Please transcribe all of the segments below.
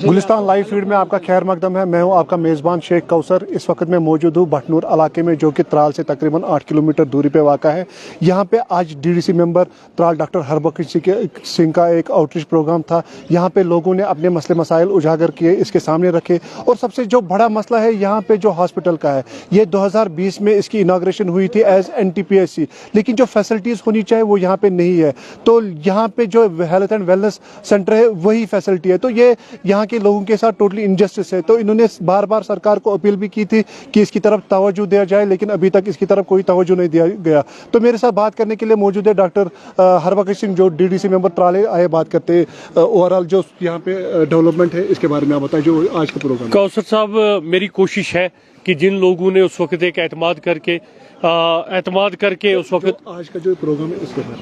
Gulistan live feed में आपका खैर मकदम है। मैं हूं आपका मेज़बान शेख कौसर। इस वक्त मैं मौजूद हूं बटनूर इलाके में, जो कि त्राल से तकरीबन 8 किलोमीटर दूरी पे वाक़ा है। यहां पे आज DDC member Tral doctor Harbakhsh Singh का एक आउटरीच प्रोग्राम था। यहां पे लोगों ने अपने मसले मसाइल उजागर किए, इसके सामने रखे। और सबसे जो बड़ा मसला है यहाँ पे जो हॉस्पिटल का है, ये 2020 में इसकी इनाग्रेशन हुई थी एज NTPSC, लेकिन जो फैसिलिटीज़ होनी चाहिए वो यहाँ पे नहीं है। तो यहाँ पे जो हेल्थ एंड वेलनेस सेंटर है वही फैसिलिटी है। तो ये यहाँ के लोगों के साथ टोटली इनजस्टिस है। तो इन्होंने बार बार सरकार को अपील भी की थी कि इसकी तरफ तवज्जो दिया जाए, लेकिन अभी तक इसकी तरफ कोई तवज्जो नहीं दिया गया। तो मेरे साथ बात करने के लिए मौजूद है डॉक्टर हरबख्श सिंह, जो DDC मेंबर त्राल आए। बात करते हैं ओवरऑल जो यहाँ पे डेवलपमेंट है इसके बारे में आप बताएं, जो आज का प्रोग्राम। कौसर साहब, मेरी कोशिश है कि जिन लोगों ने उस वक्त एक एतमाद करके उस वक्त, आज का जो प्रोग्राम है इसके बारे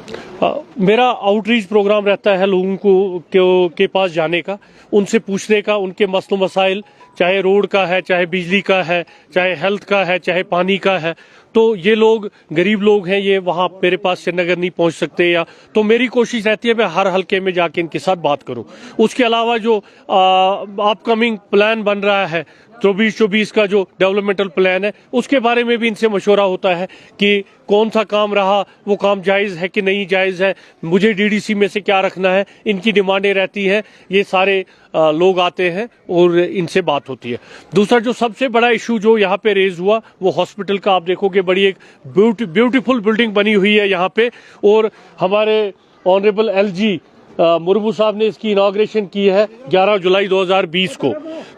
मेरा आउटरीच प्रोग्राम रहता है लोगों को के पास जाने का, उनसे पूछने का, उनके मसलो मसाइल, चाहे रोड का है, चाहे बिजली का है, चाहे हेल्थ का है, चाहे पानी का है। तो ये लोग गरीब लोग हैं, ये वहाँ मेरे पास श्रीनगर नहीं पहुँच सकते, या तो मेरी कोशिश रहती है मैं हर हल्के में जाके इनके साथ बात करूँ। उसके अलावा जो अपकमिंग प्लान बन रहा है 24-24 का जो डेवलपमेंटल प्लान है, उसके बारे में भी इनसे मशवरा होता है कि कौन सा काम रहा, वो काम जायज़ है कि नहीं जायज़ है, मुझे DDC में से क्या रखना है, इनकी डिमांडें रहती हैं। ये सारे लोग आते हैं और इनसे बात होती है। दूसरा जो सबसे बड़ा इशू जो यहाँ पे रेज हुआ वो हॉस्पिटल का। आप देखोगे बड़ी एक ब्यूटीफुल बिल्डिंग बनी हुई है यहाँ पे, और हमारे ऑनरेबल LG मुर्मू साहब ने इसकी इनाग्रेशन की है 11 जुलाई 2020 को।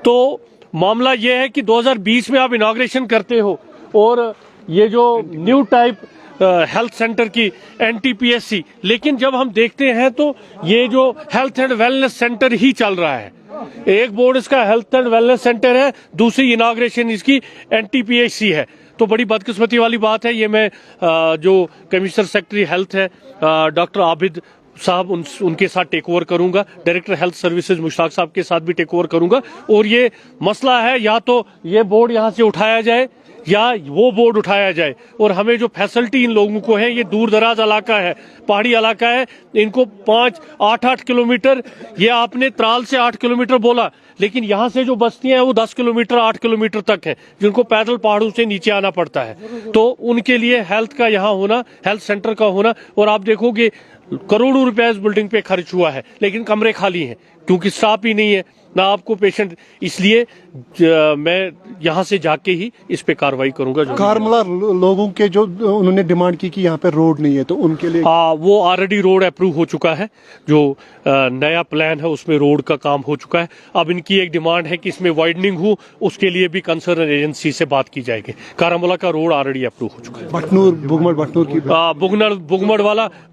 तो मामला ये है कि 2020 में आप इनाग्रेशन करते हो और ये जो न्यू टाइप हेल्थ सेंटर की NTPSC, लेकिन जब हम देखते हैं तो ये जो हेल्थ एंड वेलनेस सेंटर ही चल रहा है। एक बोर्ड इसका हेल्थ एंड वेलनेस सेंटर है, दूसरी इनाग्रेशन इसकी NTPSC है। तो बड़ी बदकिस्मती वाली बात है। ये मैं जो कमिश्नर सेक्रेटरी हेल्थ है डॉक्टर आबिद साहब, उनके साथ टेक ओवर करूंगा, डायरेक्टर हेल्थ सर्विसेज मुश्ताक साहब के साथ भी टेक ओवर करूंगा। और ये मसला है, या तो ये बोर्ड यहाँ से उठाया जाए या वो बोर्ड उठाया जाए। और हमें जो फैसिलिटी इन लोगों को है, ये दूर दराज इलाका है, पहाड़ी इलाका है, इनको 5-8 किलोमीटर, ये आपने त्राल से 8 किलोमीटर बोला, लेकिन यहाँ से जो बस्तियां हैं वो 10 किलोमीटर 8 किलोमीटर तक है, जिनको पैदल पहाड़ों से नीचे आना पड़ता है। तो उनके लिए हेल्थ का यहाँ होना, हेल्थ सेंटर का होना, और आप देखोगे करोड़ों रुपए इस बिल्डिंग पे खर्च हुआ है, लेकिन कमरे खाली हैं क्योंकि स्टाफ ही नहीं है, ना आपको पेशेंट। इसलिए मैं यहाँ से जाके ही इस पे कार्रवाई करूंगा। जो कारमला लोगों के जो उन्होंने डिमांड की कि यहाँ पे रोड नहीं है, तो उनके लिए वो ऑलरेडी रोड अप्रूव हो चुका है। जो नया प्लान है उसमें रोड का काम हो चुका है। अब इनकी एक डिमांड है कि इसमें वाइडनिंग हो, उसके लिए भी कंसर्न एजेंसी से बात की जाएगी। कारामला का रोड ऑलरेडी अप्रूव हो चुका है। बटनूर बुगमड़ की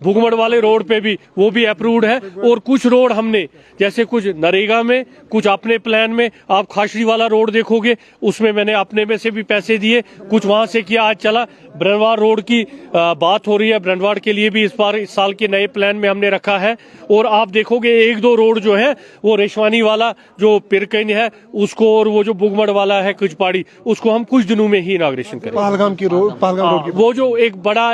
बुगमड़ वाले रोड पे भी वो भी अप्रूव्ड है। और कुछ रोड हमने, जैसे कुछ नरेगा में, कुछ अपने प्लान में, आप खाशरी वाला रोड देखोगे उसमें मैंने अपने में से भी पैसे दिए, कुछ वहां से किया। आज चला ब्रनवाड़ रोड की बात हो रही है, ब्रनवाड़ के लिए भी इस साल के नए प्लान में हमने रखा है। और आप देखोगे 1-2 रोड जो है वो रेशवानी वाला जो पिरकन है उसको, और वो जो बुगमड़ वाला है कुचपाड़ी, उसको हम कुछ दिनों में ही इनाग्रेशन करेंगे। पहलगाम रोड वो जो एक बड़ा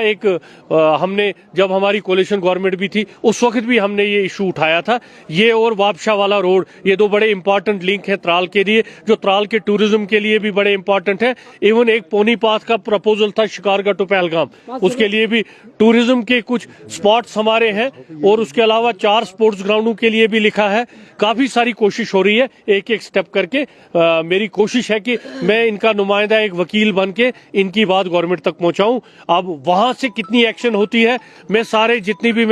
हमने, जब हमारी कोalition गवर्नमेंट भी थी उस वक्त भी हमने ये इशू उठाया था। ये और वापशा वाला रोड, ये 2 बड़े इंपॉर्टेंट लिंक है त्राल के लिए, जो त्राल के टूरिज्म के लिए भी बड़े इंपॉर्टेंट है। इवन एक पोनी पाथ का प्रपोजल था शिकारगढ़ टू पहलगाम, उसके लिए भी टूरिज्म के कुछ स्पॉट्स हमारे हैं, और उसके अलावा 4 स्पोर्ट्स ग्राउंडों के लिए भी लिखा है। काफी सारी कोशिश हो रही है, एक स्टेप करके। मेरी कोशिश है कि मैं इनका नुमाइंदा, एक वकील बन के इनकी बात गवर्नमेंट तक पहुंचाऊं। अब वहां से कितनी एक्शन होती है, मैं सारे जितनी भी